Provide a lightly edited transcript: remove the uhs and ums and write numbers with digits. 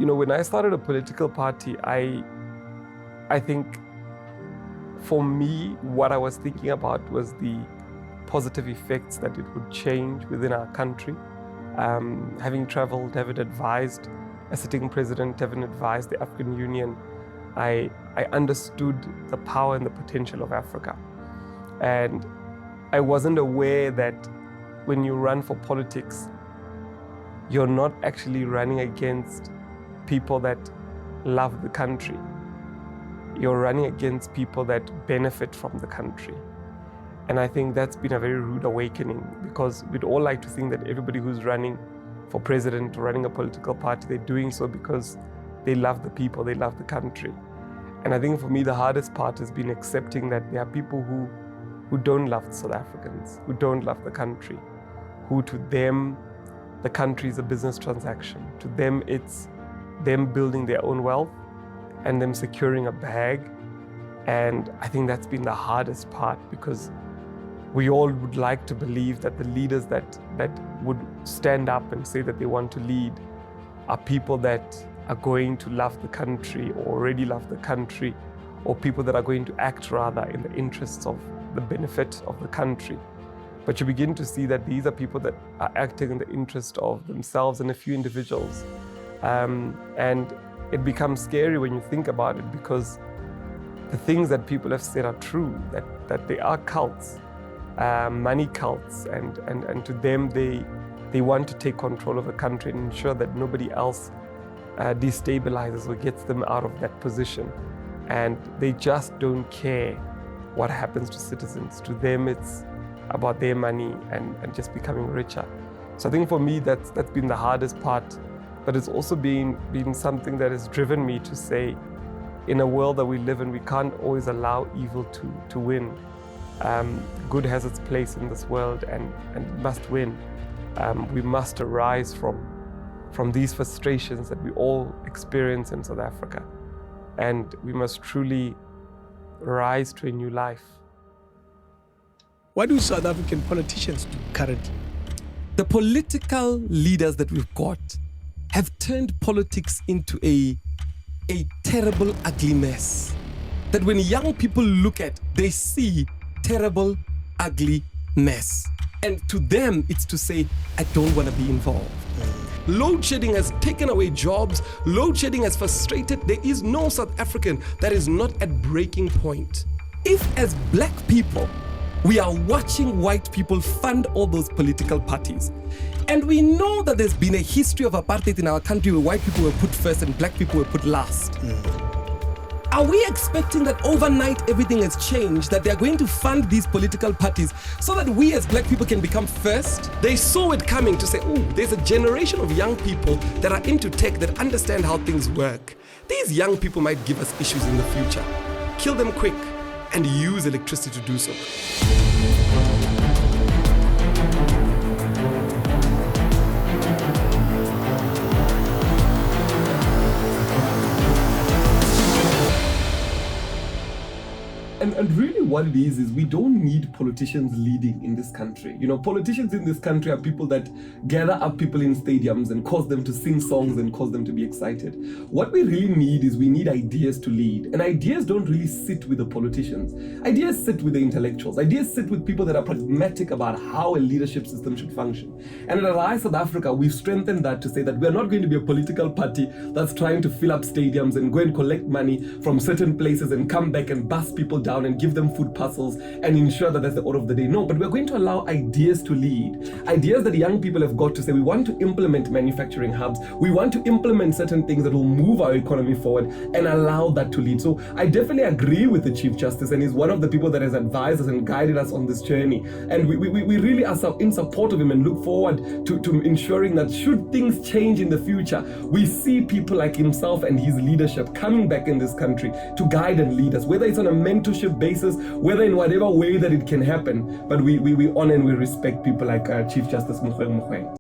when I started a political party, I think for me, what I was thinking about was the positive effects that it would change within our country. Having traveled, having advised a sitting president, having advised the African Union, I understood the power and the potential of Africa. And I wasn't aware that when you run for politics, you're not actually running against people that love the country. You're running against people that benefit from the country. And I think that's been a very rude awakening, because we'd all like to think that everybody who's running for president or running a political party, they're doing so because they love the people, they love the country. And I think for me, the hardest part has been accepting that there are people who don't love South Africans, who don't love the country, who to them, the country is a business transaction. To them, it's them building their own wealth and them securing a bag. And I think that's been the hardest part, because we all would like to believe that the leaders that would stand up and say that they want to lead are people that are going to love the country or already love the country, or people that are going to act rather in the interests of the benefit of the country. But you begin to see that these are people that are acting in the interest of themselves and a few individuals. And it becomes scary when you think about it, because the things that people have said are true, that they are cults, money cults, and to them they want to take control of the country and ensure that nobody else destabilizes or gets them out of that position. And they just don't care what happens to citizens. To them, it's about their money and just becoming richer. So I think for me, that's been the hardest part, but it's also been something that has driven me to say, in a world that we live in, we can't always allow evil to win. Good has its place in this world and must win. We must arise from these frustrations that we all experience in South Africa. And we must truly rise to a new life. What do South African politicians do currently? The political leaders that we've got have turned politics into a terrible, ugly mess. That when young people look at, they see terrible, ugly mess. And to them, it's to say, I don't want to be involved. Load shedding has taken away jobs. Load shedding has frustrated. There is no South African that is not at breaking point. If as black people, we are watching white people fund all those political parties, and we know that there's been a history of apartheid in our country where white people were put first and black people were put last. Are we expecting that overnight everything has changed, that they're going to fund these political parties so that we as black people can become first? They saw it coming to say, oh, there's a generation of young people that are into tech, that understand how things work. These young people might give us issues in the future. Kill them quick and use electricity to do so. And really what it is we don't need politicians leading in this country. Politicians in this country are people that gather up people in stadiums and cause them to sing songs and cause them to be excited. What we really need is we need ideas to lead. And ideas don't really sit with the politicians. Ideas sit with the intellectuals. Ideas sit with people that are pragmatic about how a leadership system should function. And at Arise South Africa, we've strengthened that to say that we're not going to be a political party that's trying to fill up stadiums and go and collect money from certain places and come back and bust people down and give them food parcels and ensure that that's the order of the day. No, but we're going to allow ideas to lead. Ideas that young people have got to say, we want to implement manufacturing hubs. We want to implement certain things that will move our economy forward and allow that to lead. So I definitely agree with the Chief Justice, and he's one of the people that has advised us and guided us on this journey. And we really are in support of him and look forward to ensuring that should things change in the future, we see people like himself and his leadership coming back in this country to guide and lead us, whether it's on a mentorship basis, whether in whatever way that it can happen. But we honor and we respect people like Chief Justice Mpho Dagada.